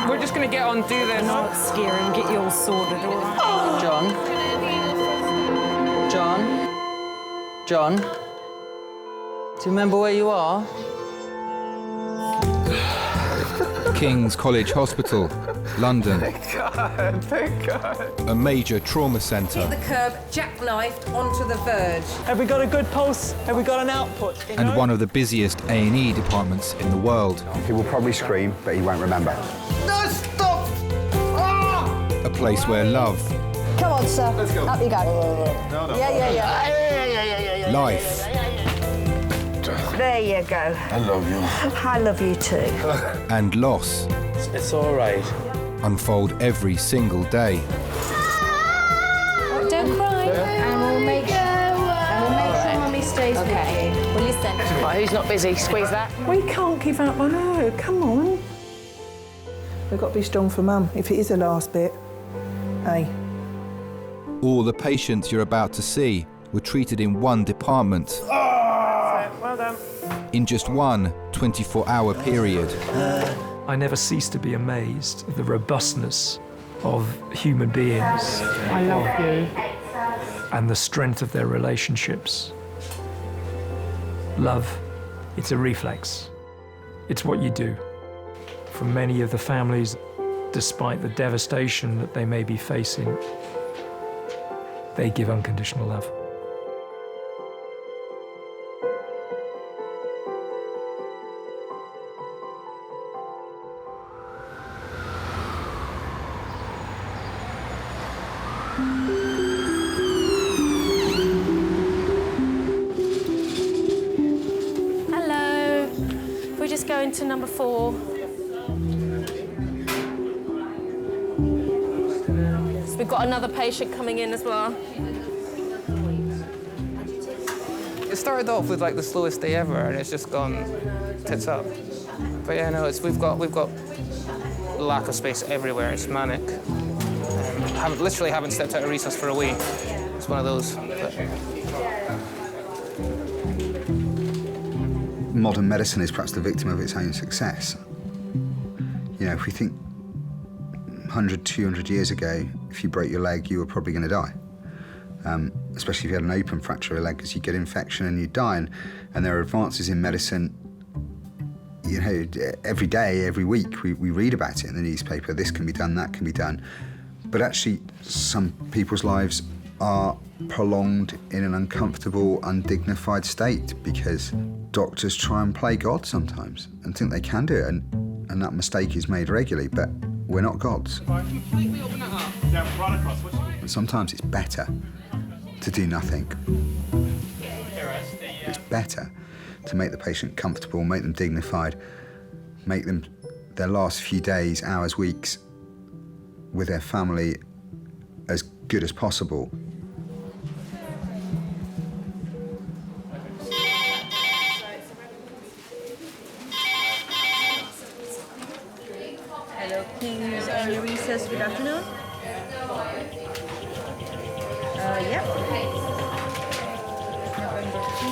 We're just going to get on, do this. Not scare him, get you all sorted, all right? John? Do you remember where you are? King's College Hospital, London. Thank God. A major trauma centre. Hit the curb, jackknifed onto the verge. Have we got a good pulse? Have we got an output? And one of the busiest A&E departments in the world. He will probably scream, but he won't remember. No, stop! Ah! A place where love... Come on, sir. Let's go. Up you go. No. Yeah. life. There you go. I love you. I love you too. And loss It's all right. unfold every single day. Don't cry. And we'll make sure Mummy stays with you. Well, listen. Right, who's not busy? Squeeze that. We can't give up on her, come on. We've got to be strong for Mum, if it is the last bit. Hey. All the patients you're about to see were treated in one department. Well done. In just one 24-hour period. I never cease to be amazed at the robustness of human beings. I love you. And the strength of their relationships. Love, it's a reflex. It's what you do. For many of the families, despite the devastation that they may be facing, they give unconditional love. Hello. We're just going to number 4. So we've got another patient coming in as well. It started off with like the slowest day ever, and it's just gone tits up. But yeah, no, we've got lack of space everywhere. It's manic. Literally haven't stepped out of resus for a week. It's one of those. Modern medicine is perhaps the victim of its own success. You know, if we think 100, 200 years ago, if you broke your leg, you were probably going to die. Especially if you had an open fracture of your leg, because you get infection and you die. And there are advances in medicine, you know, every day, every week, we read about it in the newspaper. This can be done, that can be done. But actually, some people's lives are prolonged in an uncomfortable, undignified state because doctors try and play God sometimes and think they can do it, and that mistake is made regularly, but we're not gods. Completely open it up. And sometimes it's better to do nothing. It's better to make the patient comfortable, make them dignified, make them their last few days, hours, weeks with their family as good as possible. Hello, King's Annual Recess. Good afternoon. Yep. November 2,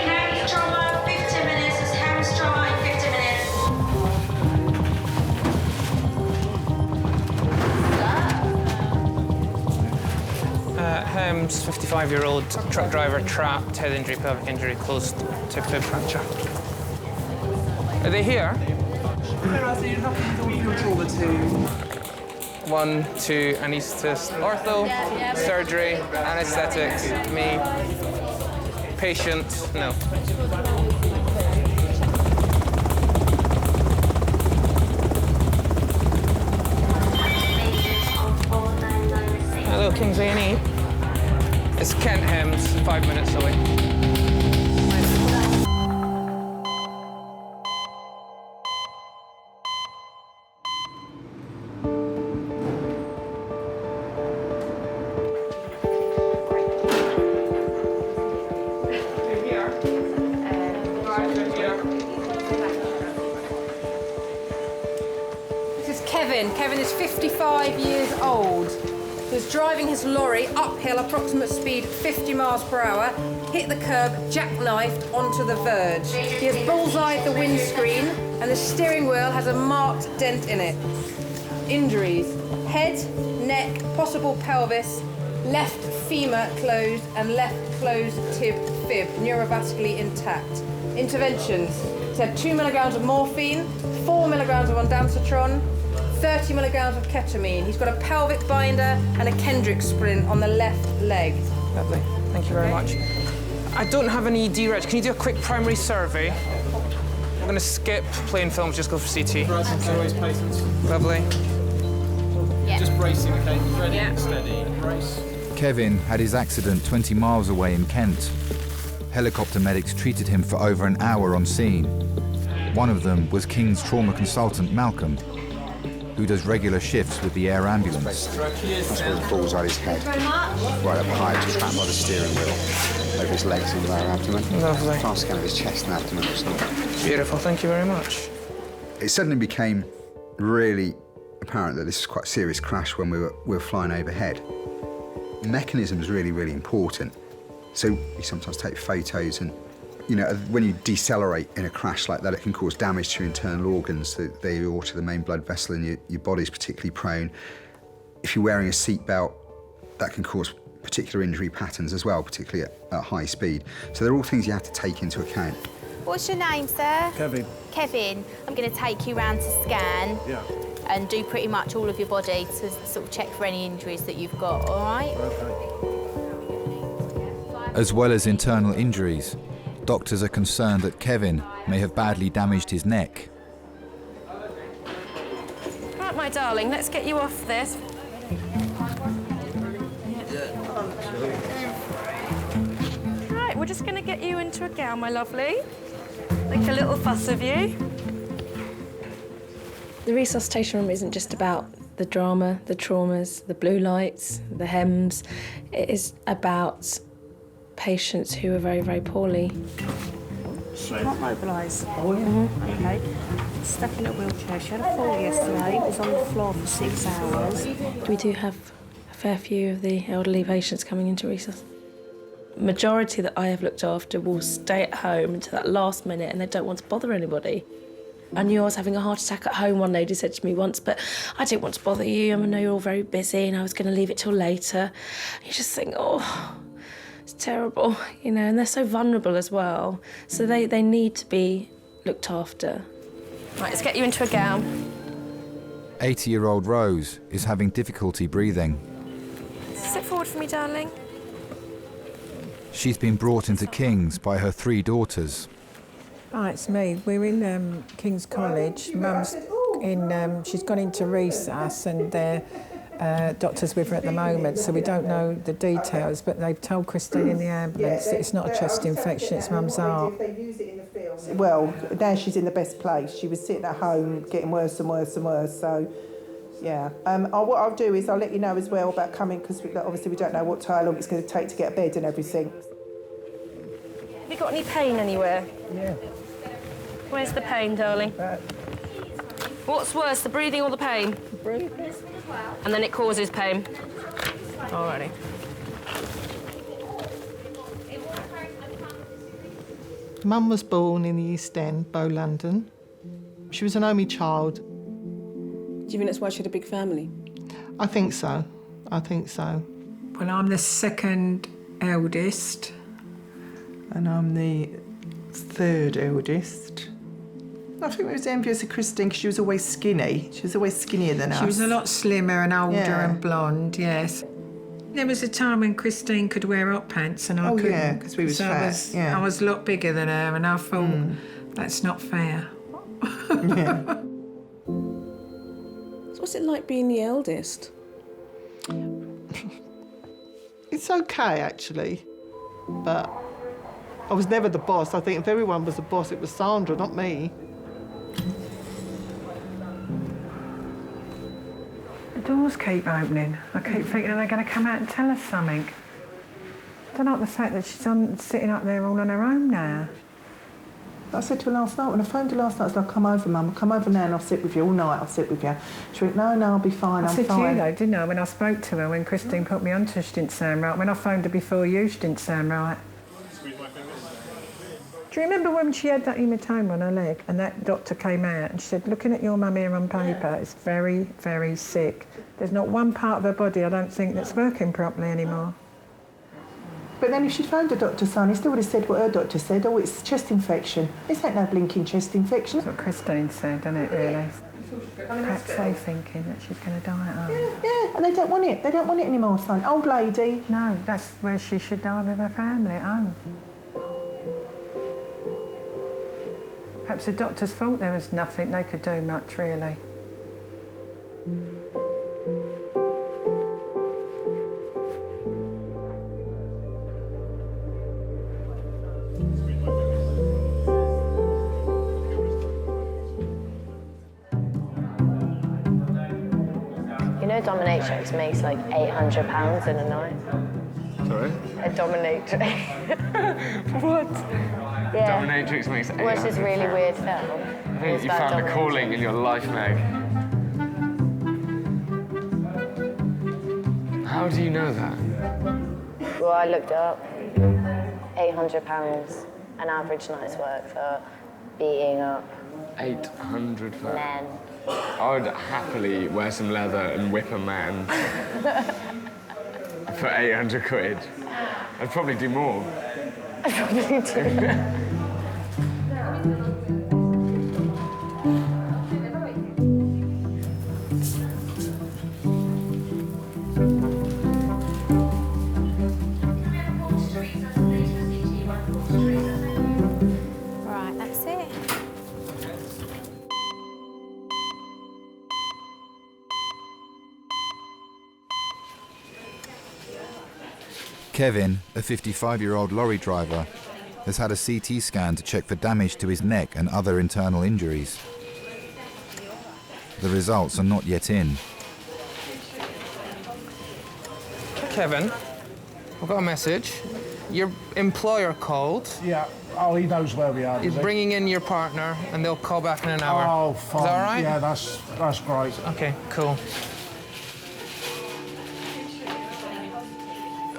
Ham's trauma, 15 minutes. It's Ham's trauma in 15 minutes. Hems, 55-year-old truck driver, trapped, head injury, pelvic injury, closed to fib fracture. Are they here? One, two, anaesthetist, ortho, surgery, anaesthetics, me, patient, no. Hello, King's A&E. It's Kent Hems, 5 minutes away. This is Kevin. Kevin is 55 years old. He was driving his lorry uphill, approximate speed 50 miles per hour, hit the curb, jackknifed onto the verge. He has bullseyed the windscreen and the steering wheel has a marked dent in it. Injuries: head, neck, possible pelvis, left femur closed and left closed tib fib, neurovascularly intact. Interventions: he's had 2 milligrams of morphine, 4 milligrams of ondansetron, 30 milligrams of ketamine. He's got a pelvic binder and a Kendrick splint on the left leg. Lovely. Thank you very much. I don't have an ED reg. Can you do a quick primary survey? I'm going to skip plain films, just go for CT. Always patients. Lovely. Just bracing, okay? Ready, steady, brace. Kevin had his accident 20 miles away in Kent. Helicopter medics treated him for over an hour on scene. One of them was King's trauma consultant Malcolm, who does regular shifts with the air ambulance. That's where his balls on his head. Right up high, just trapped by the steering wheel. Over his legs and lower abdomen. Lovely. Fast scan of his chest and abdomen. Beautiful, thank you very much. It suddenly became really apparent that this was quite a serious crash when we were flying overhead. The mechanism is really, really important. So you sometimes take photos and, you know, when you decelerate in a crash like that, it can cause damage to your internal organs, the aorta, the main blood vessel in your body is particularly prone. If you're wearing a seatbelt, that can cause particular injury patterns as well, particularly at high speed. So they're all things you have to take into account. What's your name, sir? Kevin. Kevin. I'm going to take you round to scan. Yeah. And do pretty much all of your body to sort of check for any injuries that you've got, all right? Okay. As well as internal injuries, doctors are concerned that Kevin may have badly damaged his neck. Right, my darling, let's get you off this. Right, we're just going to get you into a gown, my lovely. Make a little fuss of you. The resuscitation room isn't just about the drama, the traumas, the blue lights, the hems. It is about patients who are very, very poorly. She can't mobilise. Oh, yeah. OK. Stuck in a wheelchair. She had a fall yesterday. Was on the floor for 6 hours. We do have a fair few of the elderly patients coming into resus. Majority that I have looked after will stay at home until that last minute and they don't want to bother anybody. I knew I was having a heart attack at home, one lady said to me once, but I didn't want to bother you. I know you're all very busy and I was going to leave it till later. You just think, oh, it's terrible, you know, and they're so vulnerable as well. So they need to be looked after. Right, let's get you into a gown. 80-year-old Rose is having difficulty breathing. Sit forward for me, darling. She's been brought into King's by her 3 daughters. Hi, it's me. We're in King's College. Mum's in, she's gone into resus and they're doctors with her at the moment, so we don't know the details, but they've told Christine in the ambulance that it's not a chest infection, it's Mum's heart. Well, now she's in the best place. She was sitting at home getting worse and worse and worse, so yeah. What I'll do is I'll let you know as well about coming, because obviously we don't know how long it's going to take to get a bed and everything. Have you got any pain anywhere? Yeah. Where's the pain, darling? What's worse, the breathing or the pain? Breathing. And then it causes pain. Alrighty. Mum was born in the East End, Bow, London. She was an only child. Do you think that's why she had a big family? I think so. I think so. Well, I'm the second eldest, and I'm the third eldest. I think we was envious of Christine because she was always skinny. She was always skinnier than us. She was a lot slimmer and older and blonde, yes. There was a time when Christine could wear hot pants and I couldn't. Yeah, because we was fat. I was a lot bigger than her and I thought, that's not fair. Yeah. So what's it like being the eldest? It's okay, actually, but I was never the boss. I think if everyone was the boss, it was Sandra, not me. The doors keep opening. I keep thinking they're going to come out and tell us something. I don't like the fact that she's sitting up there all on her own now. I said to her last night, when I phoned her last night, I said, I'll come over, Mum. I'll come over now and I'll sit with you all night. I'll sit with you. She went, no, I'll be fine, I'm fine. I said to you, though, didn't I, when I spoke to her, when Christine put me onto her, she didn't sound right. When I phoned her before you, she didn't sound right. Do you remember when she had that hematoma on her leg and that doctor came out and she said, looking at your mum here on paper, it's very, very sick. There's not one part of her body, I don't think, that's working properly anymore. But then if she'd phoned the doctor, son, he still would have said what her doctor said. Oh, it's chest infection. This ain't no blinking chest infection. That's what Christine said, isn't it, really? Perhaps they thinking that she's going to die at home. Yeah, and they don't want it. They don't want it anymore, son. Old lady. No, that's where she should die with her family at home. Perhaps the doctors thought there was nothing they could do much, really. You know, dominatrix makes like £800 in a night. Sorry? A dominatrix. What? Yeah. Dominatrix makes I watched this really weird film. I think you found a calling in your life, Meg. How do you know that? Well, I looked it up. £800 an average night's work for beating up 800 for... men. I would happily wear some leather and whip a man for 800 quid. I'd probably do more. I probably do. Right, that's it. Kevin, a 55-year-old lorry driver, has had a CT scan to check for damage to his neck and other internal injuries. The results are not yet in. Kevin, I've got a message. Your employer called. Yeah. Oh, he knows where we are. He's bringing in your partner, and they'll call back in an hour. Oh, fine. Is that all right? Yeah, that's great. Okay, cool.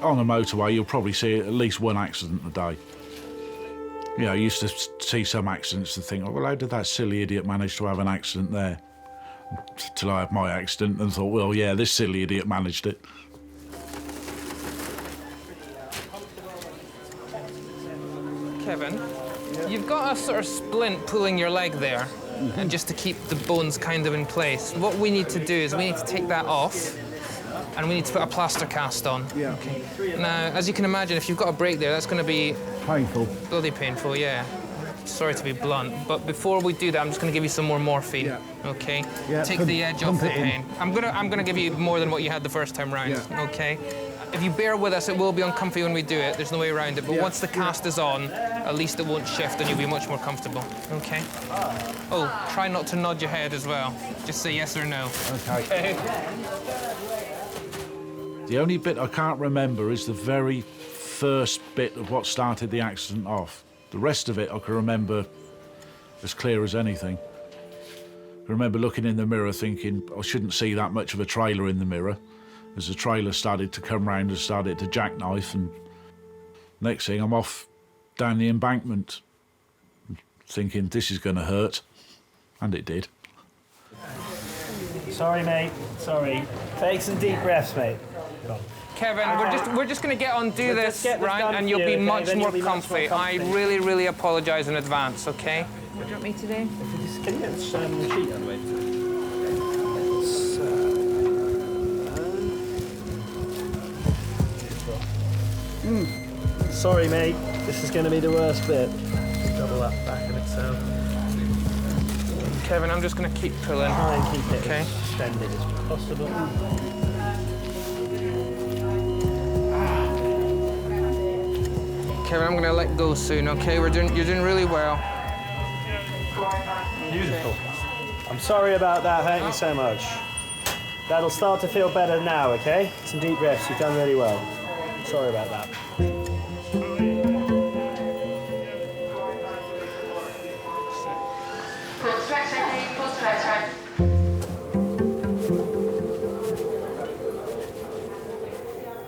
On the motorway, you'll probably see at least one accident a day. You know, I used to see some accidents and think, oh, well, how did that silly idiot manage to have an accident there? Till I had my accident and thought, well, yeah, this silly idiot managed it. Kevin, you've got a sort of splint pulling your leg there, and just to keep the bones kind of in place. What we need to do is we need to take that off, and we need to put a plaster cast on. Yeah. Okay. Now, as you can imagine, if you've got a break there, that's going to be painful. Bloody painful, yeah. Sorry to be blunt, but before we do that, I'm just going to give you some more morphine. Yeah. Okay. Yeah, Take the edge off the pain. I'm gonna give you more than what you had the first time round. Yeah. Okay. If you bear with us, it will be uncomfy when we do it. There's no way around it. But once the cast is on, at least it won't shift and you'll be much more comfortable. Okay? Oh, try not to nod your head as well. Just say yes or no. Okay. The only bit I can't remember is the very first bit of what started the accident off. The rest of it I can remember as clear as anything. I remember looking in the mirror thinking I shouldn't see that much of a trailer in the mirror. As the trailer started to come round and started to jackknife, and next thing I'm off down the embankment thinking this is going to hurt, and it did. Sorry, mate. Sorry. Take some deep breaths, mate. Go on. Kevin, we're just going to get on, do this, right, and you'll be much more comfy. I really, really apologise in advance, okay? What do you want me to do? Can you get the sheet out of the way? Sorry, mate. This is going to be the worst bit. Just double that back of itself. Kevin, I'm just going to keep pulling. Try and keep it okay. as extended as possible. Kevin, I'm going to let go soon, okay? You're doing really well. Beautiful. I'm sorry about that. Thank you so much. That'll start to feel better now, okay? Some deep breaths. You've done really well. Sorry about that.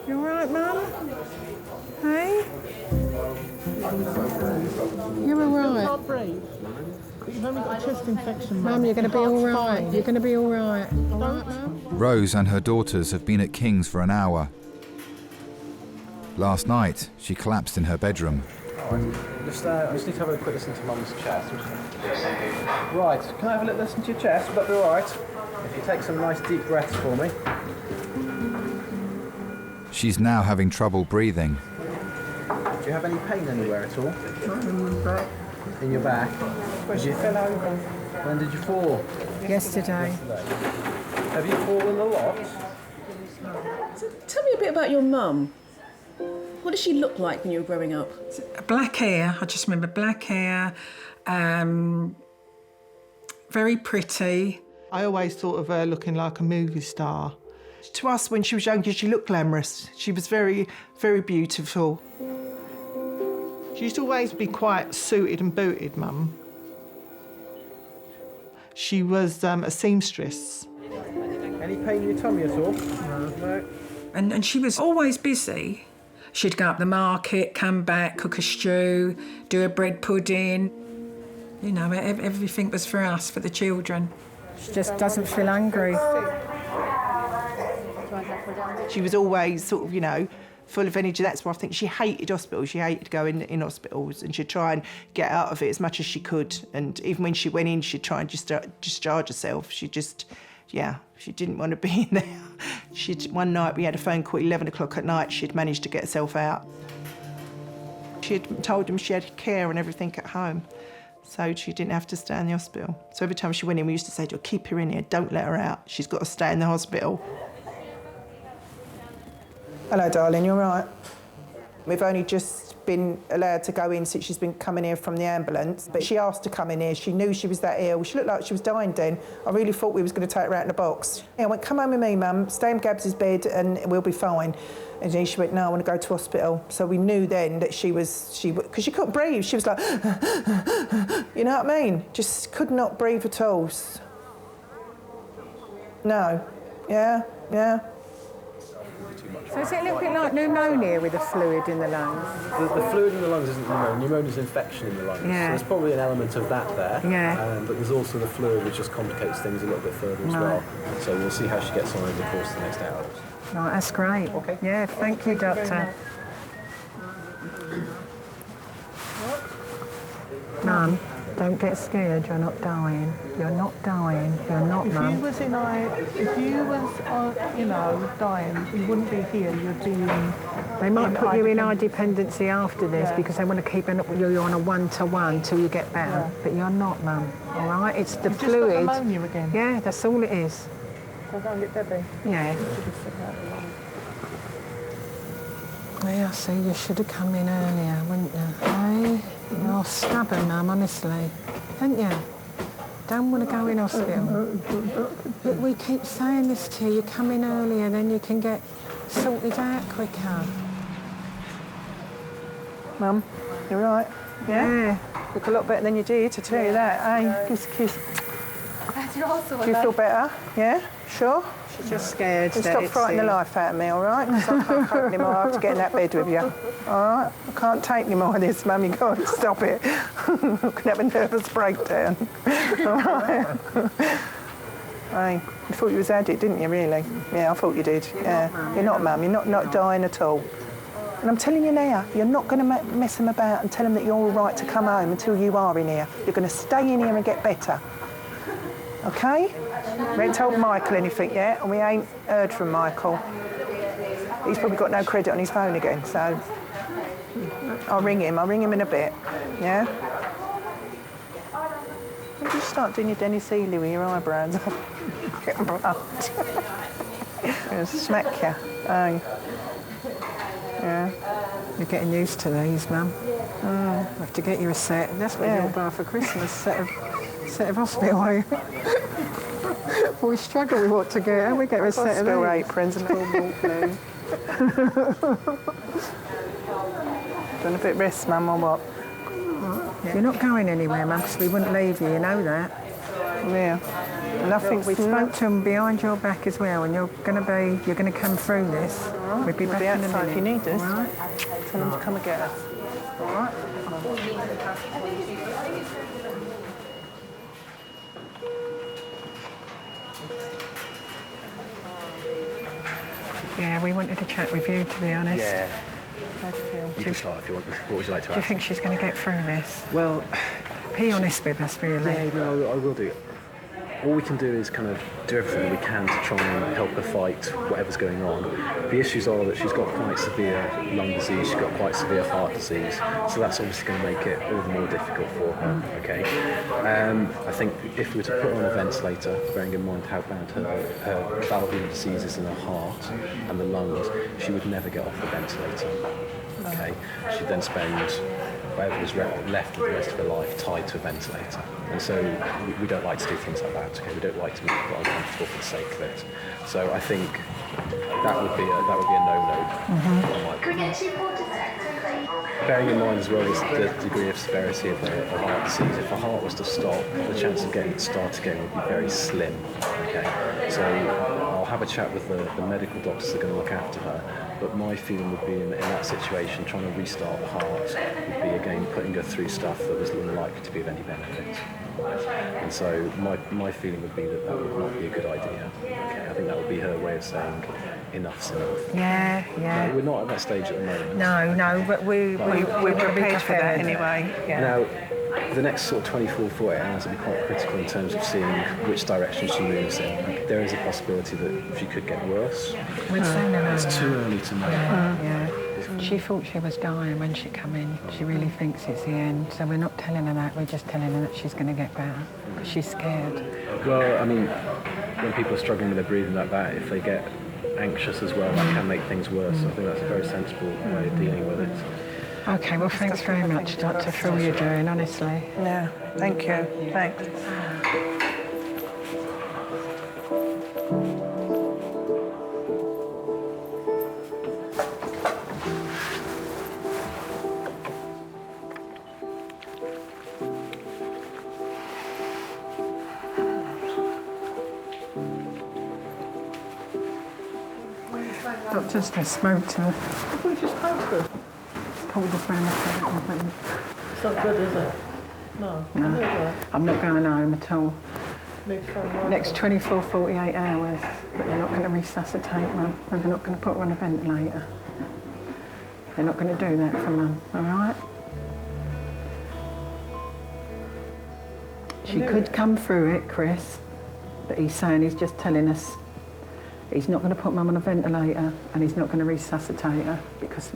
You all right, Mum? Hey? You Mum, you're going to be all right. You're going to be all right. All right, Mum? Rose and her daughters have been at King's for an hour. Last night, she collapsed in her bedroom. I just need to have a quick listen to Mum's chest. Right, can I have a little listen to your chest? Would that be all right? If you take some nice deep breaths for me. She's now having trouble breathing. Do you have any pain anywhere at all? In my back. In your back? Where'd you fell over? When did you fall? Yesterday. Have you fallen a lot? So tell me a bit about your mum. What did she look like when you were growing up? Black hair. I just remember black hair. Very pretty. I always thought of her looking like a movie star. To us, when she was younger, she looked glamorous. She was very, very beautiful. She used to always be quite suited and booted, Mum. She was a seamstress. Any pain in your tummy at all? No. And she was always busy. She'd go up the market, come back, cook a stew, do a bread pudding. You know, everything was for us, for the children. She just doesn't feel hungry. She was always sort of, you know, full of energy. That's why I think she hated hospitals. She hated going in hospitals, and she'd try and get out of it as much as she could. And even when she went in, she'd try and discharge herself. She didn't want to be in there. One night we had a phone call at 11 o'clock at night. She'd managed to get herself out. She had told them she had care and everything at home, so she didn't have to stay in the hospital. So every time she went in, we used to say to her, keep her in here, don't let her out. She's got to stay in the hospital. Hello, darling, you all right? We've only just been allowed to go in since she's been coming here from the ambulance, but she asked to come in here. She knew she was that ill. She looked like she was dying then. I really thought we was going to take her out in a box. I went, come home with me, Mum, stay in Gabs' bed and we'll be fine. And then she went, no, I want to go to hospital. So we knew then that because she couldn't breathe. She was like, you know what I mean? Just could not breathe at all. No, yeah. So is it a little bit like pneumonia with the fluid in the lungs? The fluid in the lungs isn't pneumonia. Pneumonia is infection in the lungs. Yeah. So there's probably an element of that there. Yeah. But there's also the fluid, which just complicates things a little bit further as well. So we'll see how she gets on over the course of the next hour. Right, that's great. Okay. Yeah, thank you, Doctor. Mum, don't get scared. You're not dying. You're not dying. You're not, Mum. If you was, dying, you wouldn't be here. You'd be in. They might put you in high dependency after this because they want to keep you on a one-to-one till you get better. Yeah. But you're not, Mum. All right? It's the fluid. Just got pneumonia again. Yeah, that's all it is. So go and get Debbie. Yeah. Yeah, see, you should have come in earlier, wouldn't you? Hey? You're stubborn, Mum, honestly. Don't you? Don't want to go in hospital. Look, we keep saying this to you. You come in earlier, then you can get sorted out quicker. Mum, you all right? Yeah? Look a lot better than you did, to tell you that. Hey, kiss. Do you feel better? Yeah? Sure? She's just scared. Stop frightening the life out of me, all right? Because I can't cope anymore. I have to get in that bed with you. All right? I can't take any more of this, Mum. You can't stop it. I can have a nervous breakdown. All right? Hey, you thought you was had it, didn't you, really? Yeah, I thought you did. Yeah. You're not, Mum. You're not dying at all. And I'm telling you now, you're not going to mess them about and tell them that you're all right to come home until you are in here. You're going to stay in here and get better. OK? We ain't told Michael anything yet, and we ain't heard from Michael. He's probably got no credit on his phone again, so I'll ring him in a bit, yeah? When did you start doing your Dennis Healy with your eyebrows? Getting blood. Gonna smack you. Oh. Yeah. You're getting used to these, Mum. I have to get you a set. That's what you'll buy for Christmas, set of hospital. We struggle with what to get, and we get a set of hospital aprons and little walk blue. Doing a bit of rest, Mum, or what? You're not going anywhere, Mum, because we wouldn't leave you, you know that. Yeah. Nothing. We spoke to them behind your back as well, and you're going to come through this. Right. We'll be back in a minute. If you need us. All right. Tell them to come and get us. All right. Yeah, we wanted to chat with you, to be honest. Yeah. How do you feel? You can start if you want. What would you like to Do you ask? think she's going to get through this? Well, be honest with us, really. Yeah, no, I will do. All we can do is kind of do everything we can to try and help her fight whatever's going on. The issues are that she's got quite severe lung disease, she's got quite severe heart disease, so that's obviously going to make it all the more difficult for her, okay? I think if we were to put her on a ventilator, bearing in mind how bad her valvular disease is in her heart and the lungs, she would never get off the ventilator, okay? She'd then spend whatever was left of the rest of her life tied to a ventilator. And so we don't like to do things like that, okay? We don't like to make people uncomfortable for the sake of it. So I think that would be a no-no. Could we get 2 quarters sector, please? Bearing in mind as well is the degree of severity of her heart disease. If her heart was to stop, the chance of getting it to start again would be very slim, okay? So I'll have a chat with the medical doctors that are going to look after her. But my feeling would be in that situation, trying to restart the heart would be, again, putting her through stuff that was unlikely to be of any benefit. And so my feeling would be that would not be a good idea. Okay, I think that would be her way of saying enough's enough. Yeah, yeah. No, we're not at that stage at the moment. No, but we're prepared for that anyway. Yeah. Now, the next sort of 24, 48 hours will be quite critical in terms of seeing which direction she moves in. There is a possibility that she could get worse. It's too early to know. Yeah. She thought she was dying when she came in. She really thinks it's the end. So we're not telling her that, we're just telling her that she's going to get better. Because she's scared. Well, I mean, when people are struggling with their breathing like that, if they get anxious as well, that can make things worse. I think that's a very sensible way of dealing with it. OK, well, thanks very much, Doctor, for all you're doing, honestly. Yeah, thank you. Thanks. Doctor's just spoke to her. What did you spoke to her? Pulled us round the corner. It's not good, is it? No. No, I'm not going home at all. Next 24, 48 hours, but they're not going to resuscitate Mum, and they're not going to put her on a ventilator. They're not going to do that for Mum, all right? She could come through it, Chris, but he's saying he's just telling us he's not going to put Mum on a ventilator and he's not going to resuscitate her because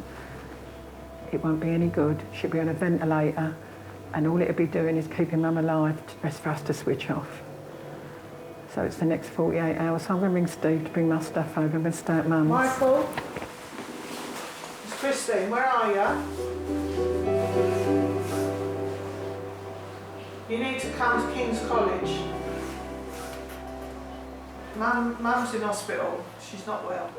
it won't be any good. She'll be on a ventilator and all it'll be doing is keeping Mum alive for us to switch off. So it's the next 48 hours. So I'm going to ring Steve to bring my stuff over. I'm going to stay at Mum's. Michael? It's Christine, where are you? You need to come to King's College. Mum's in hospital. She's not well.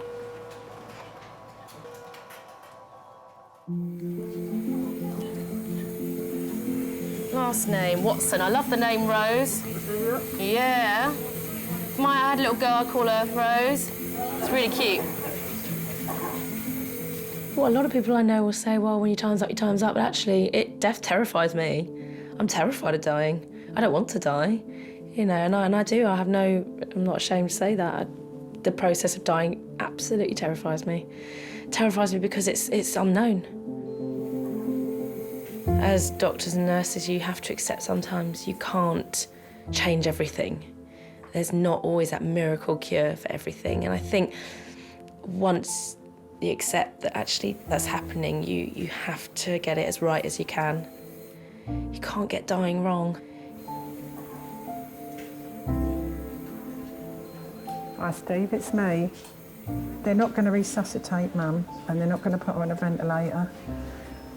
Last name, Watson. I love the name Rose. Yeah. I had a little girl, I call her Rose. It's really cute. Well, a lot of people I know will say, well, when your time's up, your time's up. But actually, death terrifies me. I'm terrified of dying. I don't want to die. You know, and I do. I'm not ashamed to say that. The process of dying absolutely terrifies me. It terrifies me because it's unknown. As doctors and nurses, you have to accept sometimes you can't change everything. There's not always that miracle cure for everything. And I think once you accept that actually that's happening, you have to get it as right as you can. You can't get dying wrong. Hi, Steve, it's me. They're not going to resuscitate Mum and they're not going to put her on a ventilator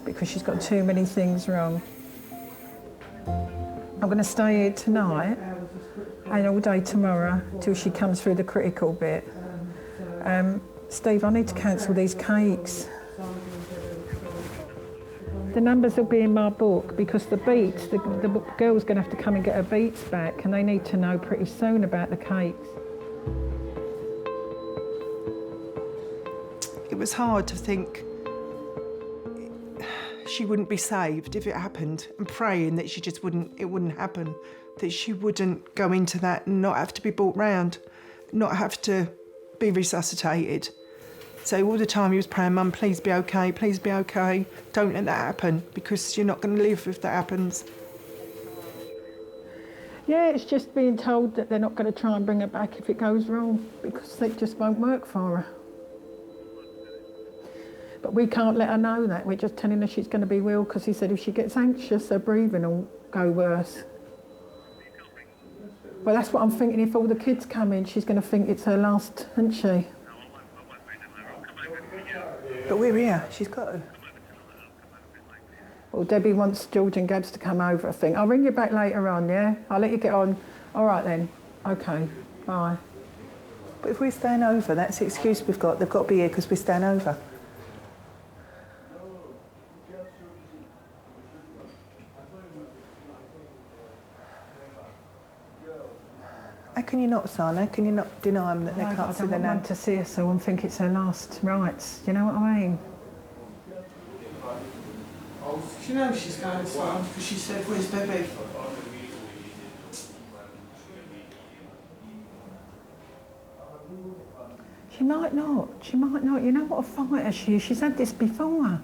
because she's got too many things wrong. I'm going to stay here tonight and all day tomorrow till she comes through the critical bit. Steve, I need to cancel these cakes. The numbers will be in my book because the beats, the girl's going to have to come and get her beats back and they need to know pretty soon about the cakes. It was hard to think she wouldn't be saved if it happened and praying that it wouldn't happen. that she wouldn't go into that and not have to be brought round, not have to be resuscitated. So all the time he was praying, Mum, please be okay, don't let that happen, because you're not going to live if that happens. Yeah, it's just being told that they're not going to try and bring her back if it goes wrong, because it just won't work for her. But we can't let her know that. We're just telling her she's going to be ill, because he said if she gets anxious, her breathing will go worse. Well, that's what I'm thinking. If all the kids come in, she's going to think it's her last, isn't she? But we're here. She's got to. Well, Debbie wants George and Gabs to come over, I think. I'll ring you back later on, yeah? I'll let you get on. All right, then. OK. Bye. But if we're staying over, that's the excuse we've got. They've got to be here because we're staying over. How can you not, son? How can you not deny them that they can't see their nan? I don't want to see her, so I think it's her last rites. You know what I mean? She knows she's going to farm because she said, where's Debbie? She might not. She might not. You know what a fighter she is? She's had this before.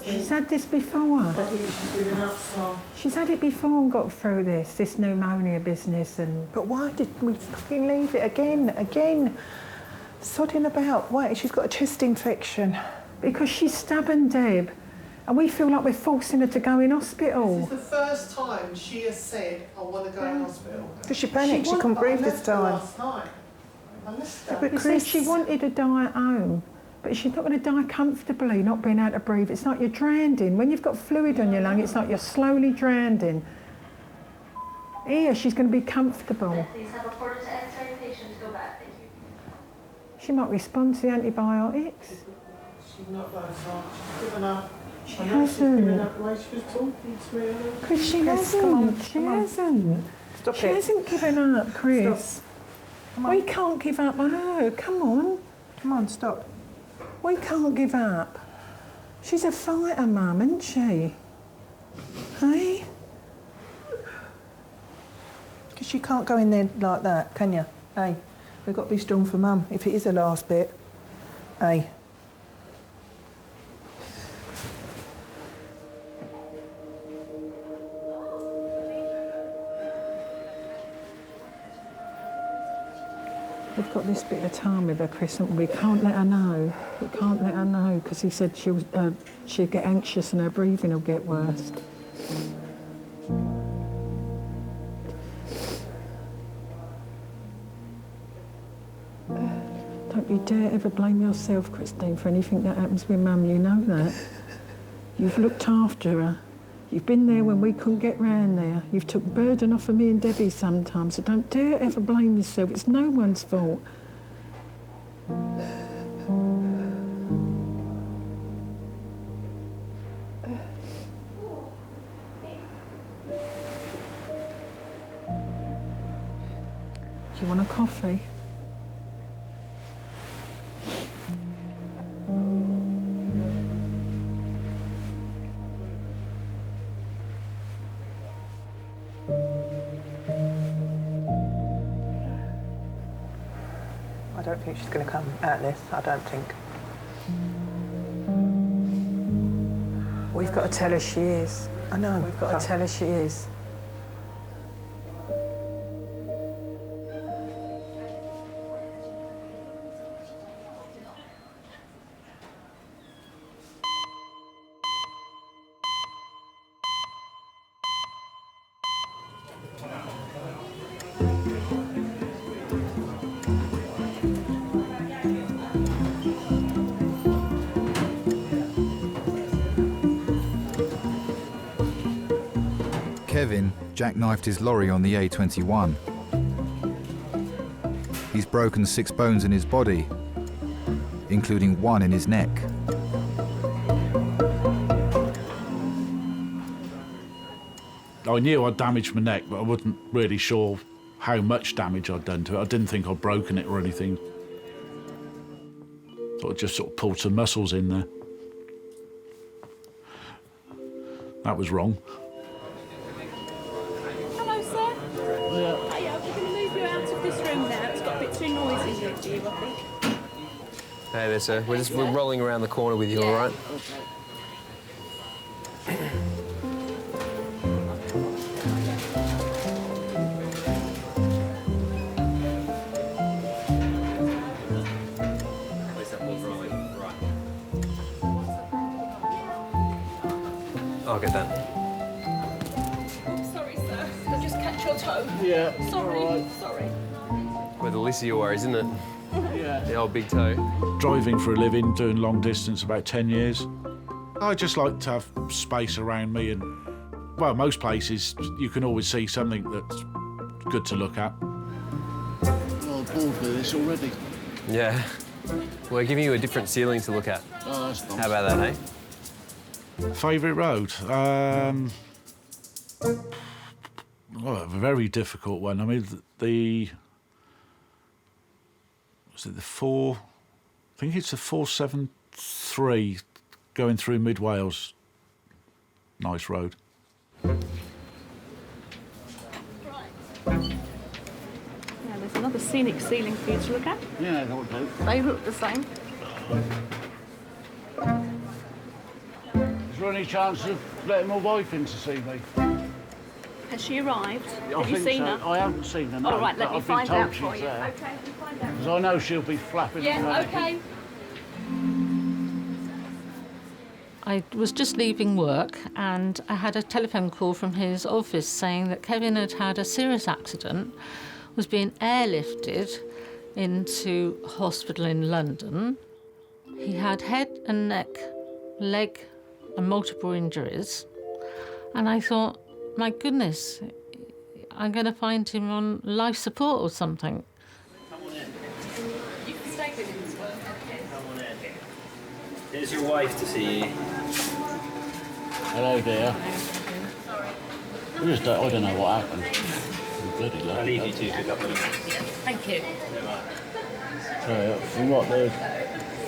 She's had this before. She's had it before and got through this pneumonia business and... But why did we fucking leave it again? Sodding about. Why? She's got a chest infection. Because she's stubborn, Deb. And we feel like we're forcing her to go in hospital. This is the first time she has said, I want to go in hospital. Because she panicked, she couldn't breathe this time. Last night. I missed her. But Chris, she wanted to die at home. But she's not going to die comfortably, not being able to breathe. It's like you're drowning. When you've got fluid on your lung, it's like you're slowly drowning. Here, she's going to be comfortable. Please have a quarter to X-ray patient go back. Thank you. She might respond to the antibiotics. She's not very far. She's given up. She hasn't. She's given up the way she was talking to me earlier. Chris, she hasn't. She hasn't. Stop she it. hasn't given up, Chris. We can't give up on her. Come on. Come on, stop. We can't give up. She's a fighter, Mum, isn't she? Hey? Because you can't go in there like that, can you? Hey, we've got to be strong for Mum, if it is the last bit. Hey. We've got this bit of time with her, Chris, and we can't let her know. We can't let her know, because he said she'll get anxious and her breathing will get worse. Don't you dare ever blame yourself, Christine, for anything that happens with Mum. You know that. You've looked after her. You've been there when we couldn't get round there. You've took burden off of me and Debbie sometimes, so don't dare ever blame yourself. It's no one's fault. Do you want a coffee? I don't think she's going to come out of this, I don't think. We've got to tell her she is. I know. We've got to tell her she is. Kevin jackknifed his lorry on the A21. He's broken 6 bones in his body, including 1 in his neck. I knew I'd damaged my neck, but I wasn't really sure how much damage I'd done to it. I didn't think I'd broken it or anything. So I just sort of pulled some muscles in there. That was wrong. Hello, sir. too noisy here for you, I think. Hey there, sir. We're rolling around the corner with you, all right? I'll get that. Sorry, sir. I just catch your toe. Yeah. Sorry. Sorry. Where the least of your worries, isn't it? Yeah. The old big toe. Driving for a living, doing long distance, about 10 years. I just like to have space around me and, well, most places you can always see something that's good to look at. Oh, I'm bored with this already. Yeah. We're giving you a different ceiling to look at. Oh, that's nice. How about that, eh? Favourite road? Well, a very difficult one. I mean, was it the 4? I think it's the 473 going through Mid Wales. Nice road. Yeah, there's another scenic ceiling for you to look at. Yeah, that'll do. They look the same. Is there any chance of letting my wife in to see me? Has she arrived? I Have you think seen so. her? I haven't seen her, no. All right, let but me I've been find told out she's for you. there. Okay, we'll find out. Because I know she'll be flapping. Yeah, and okay. I was just leaving work and I had a telephone call from his office saying that Kevin had had a serious accident, was being airlifted into hospital in London. He had head and neck, leg and multiple injuries. And I thought, my goodness, I'm going to find him on life support or something. You can stay with him as well. Come on in. Here's your wife to see you. Hello, dear. Sorry. I don't know what happened. Bloody lucky. I'll leave you two for a couple of minutes. Thank you. From what the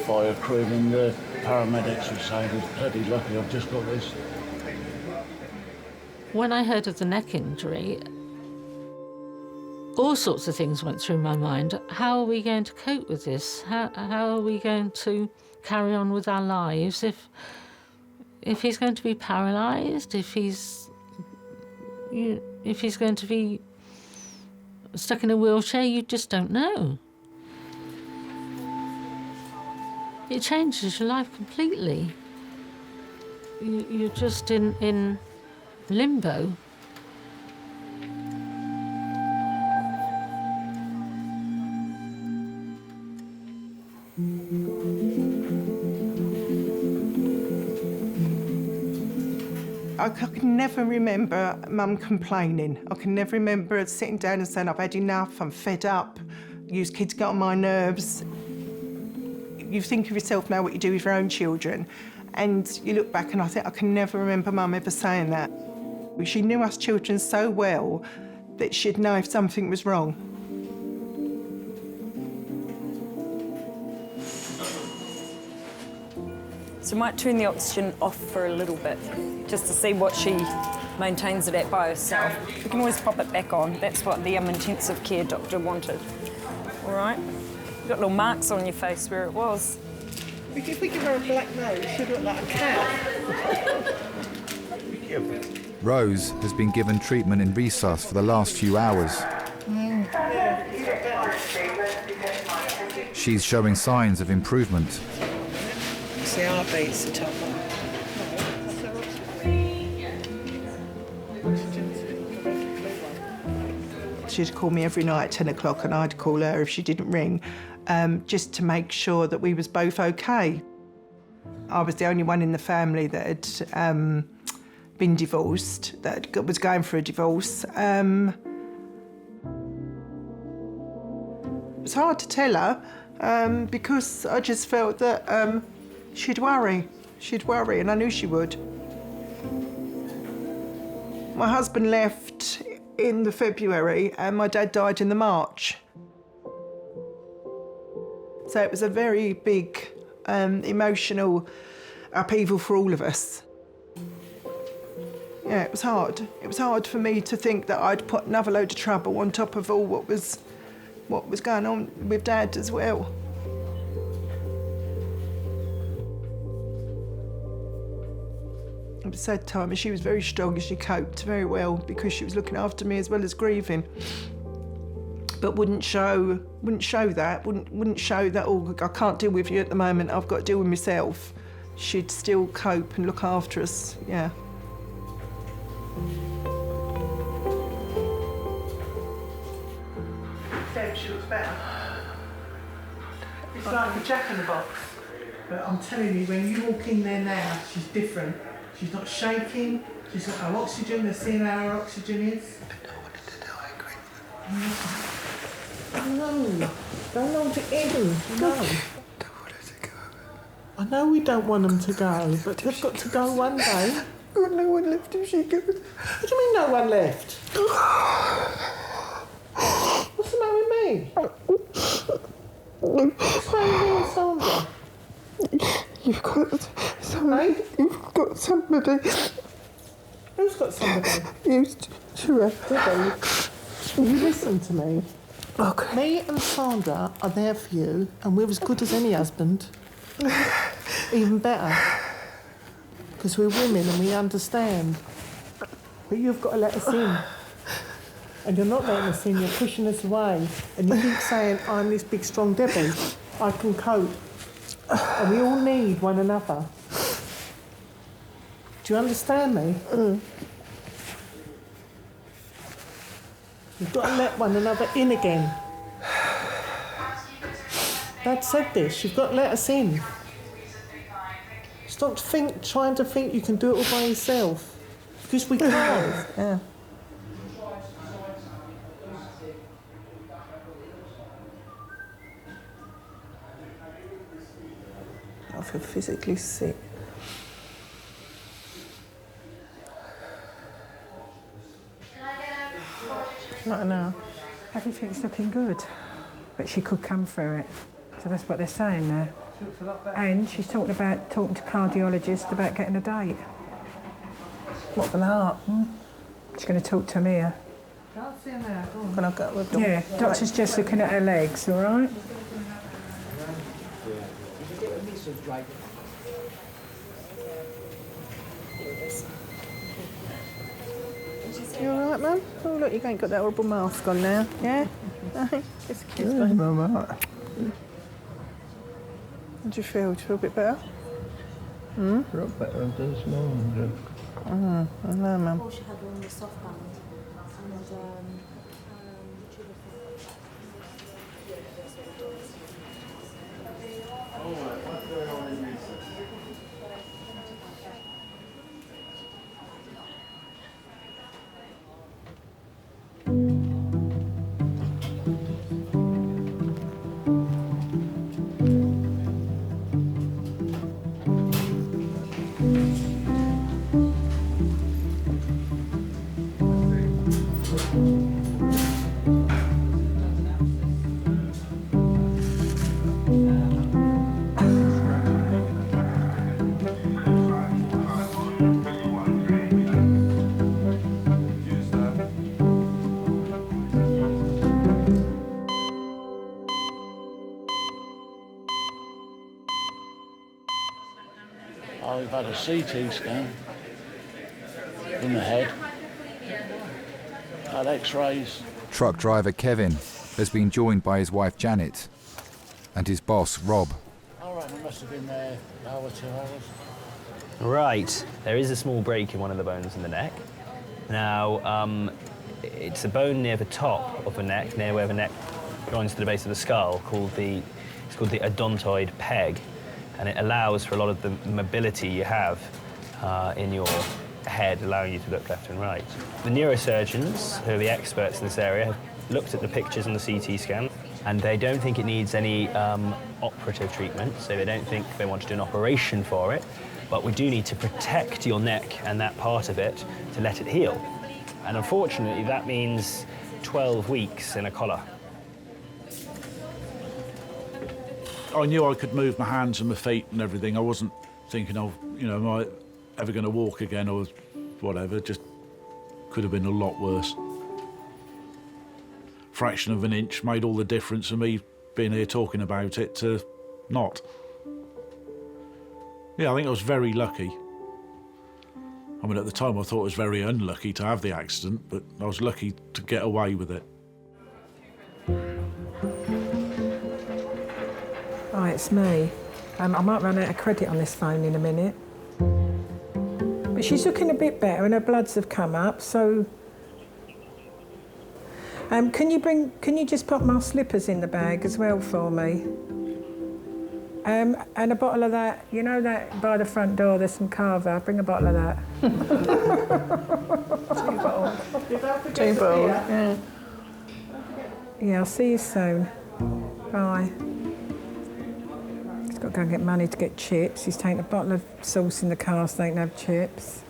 fire crew and the paramedics were saying, it's bloody lucky I've just got this. When I heard of the neck injury, all sorts of things went through my mind. How are we going to cope with this? How are we going to carry on with our lives if he's going to be paralysed, if he's going to be stuck in a wheelchair? You just don't know. It changes your life completely. You're just in limbo. I can never remember Mum complaining. I can never remember sitting down and saying, I've had enough, I'm fed up, you kids get on my nerves. You think of yourself now what you do with your own children, and you look back and I think I can never remember Mum ever saying that. She knew us children so well that she'd know if something was wrong. So we might turn the oxygen off for a little bit, just to see what she maintains it at by herself. We can always pop it back on. That's what the intensive care doctor wanted. All right? You've got little marks on your face where it was. If we give her a black nose, she'd look like a cat. Rose has been given treatment in resus for the last few hours. She's showing signs of improvement. See, our beats the top one. She'd call me every night at 10 o'clock and I'd call her if she didn't ring, just to make sure that we was both okay. I was the only one in the family that had been divorced, that was going for a divorce. It was hard to tell her because I just felt that she'd worry, and I knew she would. My husband left in the February and my dad died in the March. So it was a very big emotional upheaval for all of us. Yeah, it was hard. It was hard for me to think that I'd put another load of trouble on top of all what was what was going on with Dad as well. It was a sad time, and she was very strong and she coped very well because she was looking after me as well as grieving. But wouldn't show that, oh, I can't deal with you at the moment, I've got to deal with myself. She'd still cope and look after us, yeah. Deb, she looks better. It's like a jack-in-the-box. But I'm telling you, when you walk in there now, she's different. She's not shaking, she's got her oxygen, they're seeing how her oxygen is. No, don't want it in, no. I know we don't want them to go, but they've got to go one day. Got no one left if she goes. What do you mean no one left? What's the matter with me? What's the matter with me and Sandra? You've got somebody. You've got somebody. Who's got somebody? You, Debbie, you listen to me. Okay. Me and Sandra are there for you, and we're as good as any husband. Even better. Because we're women and we understand. But you've got to let us in. And you're not letting us in, you're pushing us away. And you keep saying, I'm this big, strong Debbie. I can cope. And we all need one another. Do you understand me? You've got to let one another in again. Dad said this, you've got to let us in. Stop trying to think you can do it all by yourself. Because we can't. Yeah. I feel physically sick. Not now. Everything's looking good, but she could come through it. So that's what they're saying there. And she's talking to cardiologists about getting a date. What, for the heart? She's going to talk to me. Can't see her now. Can I go with them? Yeah, doctor's just looking at her legs, all right? You all right, Mum? Oh, look, you ain't got that horrible mask on now, yeah? Just kiss me. How do you feel? Do you feel a bit better? A lot better than this morning. I know, Mum. Before she had her on the soft band, and I've had a CT scan in the head, had x-rays. Truck driver Kevin has been joined by his wife Janet and his boss Rob. I reckon I must have been there an hour, 2 hours. Right, there is a small break in one of the bones in the neck. Now, it's a bone near the top of the neck, near where the neck joins to the base of the skull, it's called the odontoid peg, and it allows for a lot of the mobility you have in your head, allowing you to look left and right. The neurosurgeons, who are the experts in this area, have looked at the pictures on the CT scan, and they don't think it needs any operative treatment, so they don't think they want to do an operation for it, but we do need to protect your neck and that part of it to let it heal. And unfortunately, that means 12 weeks in a collar. I knew I could move my hands and my feet and everything. I wasn't thinking of, am I ever going to walk again or whatever. Just could have been a lot worse. fraction of an inch made all the difference of me being here talking about it to not. Yeah, I think I was very lucky. I mean, at the time I thought I was very unlucky to have the accident, but I was lucky to get away with it. Hi, it's me. I might run out of credit on this phone in a minute. But she's looking a bit better and her bloods have come up, so... can you just put my slippers in the bag as well for me? And a bottle of that, you know that by the front door there's some carver, bring a bottle of that. 2 bottles. 2 bottles, yeah. Yeah, I'll see you soon. Bye. He's got to go and get money to get chips. He's taking a bottle of sauce in the car so they can have chips.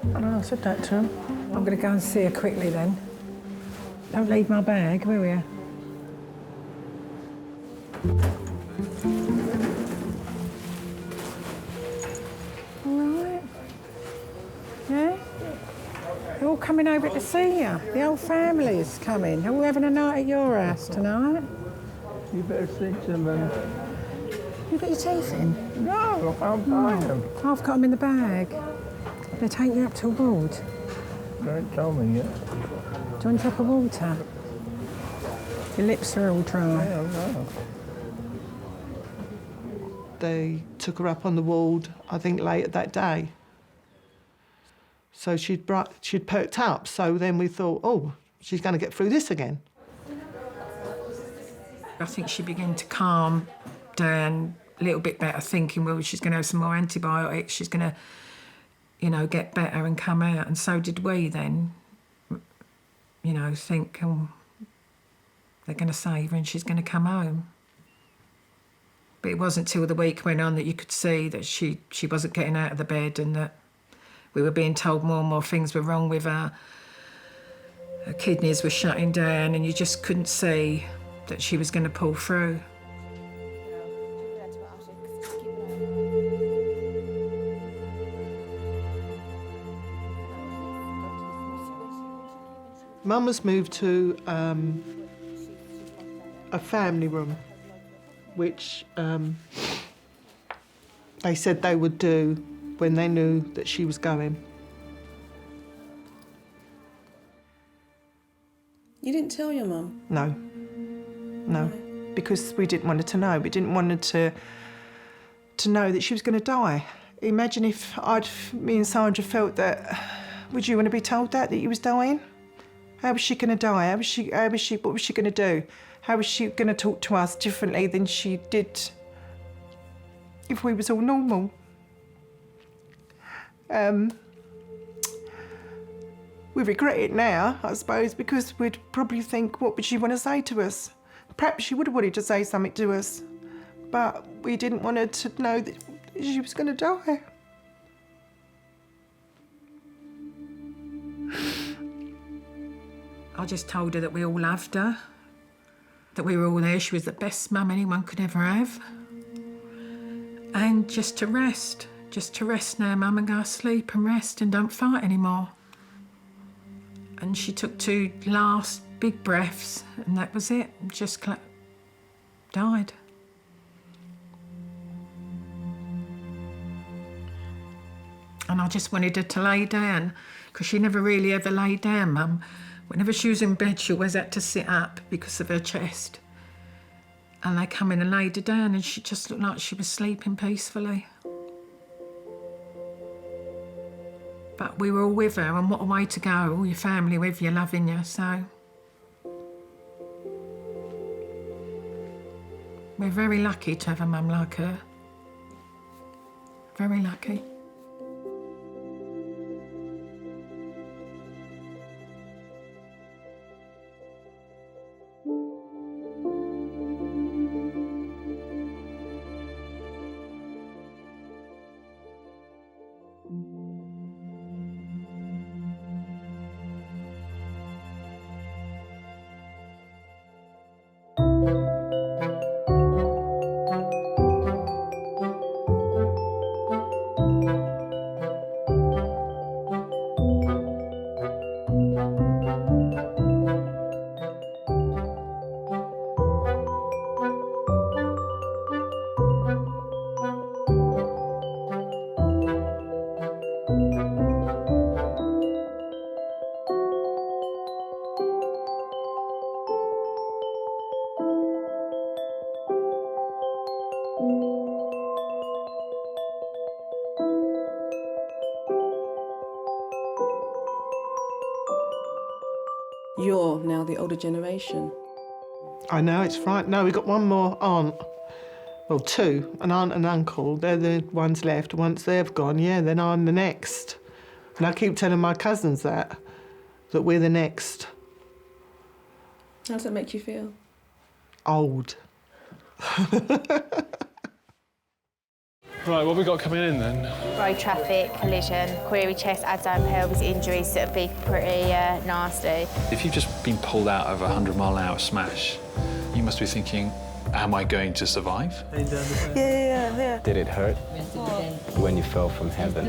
No, I said that to him. I'm going to go and see her quickly then. Don't leave my bag, will you? Yeah? They're all coming over to see you. The whole family is coming. They're all having a night at your house tonight. You better speak to them. You got your teeth in? No, I'm buying them. I've got them in the bag. They're taking you up to a ward. They haven't told me yet. Do you want a drop of water? Your lips are all dry. Yeah, I know. They took her up on the ward, I think, later that day. So she'd perked up, so then we thought, oh, she's going to get through this again. I think she began to calm down a little bit better, thinking, well, she's going to have some more antibiotics, she's going to, you know, get better and come out. And so did we then, you know, think, oh, they're going to save her and she's going to come home. But it wasn't till the week went on that you could see that she wasn't getting out of the bed and that we were being told more and more things were wrong with her. Her kidneys were shutting down and you just couldn't see that she was going to pull through. Mum was moved to a family room, which they said they would do when they knew that she was going. You didn't tell your mum? No. No. Because we didn't want her to know. We didn't want her to know that she was going to die. Imagine if me and Sandra felt that, would you want to be told that you was dying? How was she going to die? What was she going to do? How was she going to talk to us differently than she did if we was all normal? We regret it now, I suppose, because we'd probably think, what would she want to say to us? Perhaps she would have wanted to say something to us, but we didn't want her to know that she was going to die. I just told her that we all loved her, that we were all there. She was the best mum anyone could ever have. And just to rest now, Mum, and go to sleep and rest and don't fight anymore. And she took 2 last big breaths and that was it, just died. And I just wanted her to lay down, because she never really ever laid down, Mum. Whenever she was in bed, she always had to sit up because of her chest. And they come in and laid her down and she just looked like she was sleeping peacefully. But we were all with her, and what a way to go, all your family with you, loving you, so. We're very lucky to have a mum like her. Very lucky. You're now the older generation. I know, it's right. No, we've got one more aunt. Well, two, an aunt and uncle. They're the ones left. Once they've gone, yeah, then I'm the next. And I keep telling my cousins that we're the next. How does that make you feel? Old. Right, what have we got coming in then? Road traffic, collision, query chest, abdomen, pelvis injuries that would be pretty nasty. If you've just been pulled out of a 100-mile-an-hour smash, you must be thinking, am I going to survive? Yeah. Did it hurt when you fell from heaven?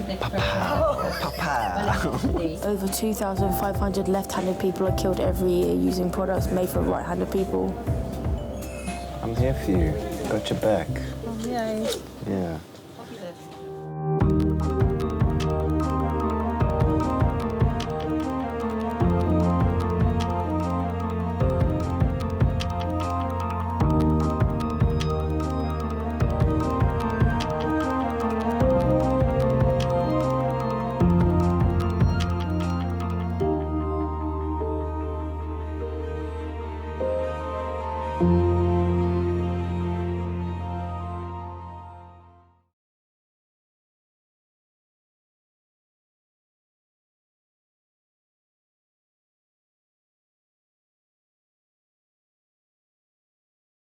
Over 2,500 left-handed people are killed every year using products made for right-handed people. I'm here for you. Got your back. Oh, yay. Yeah.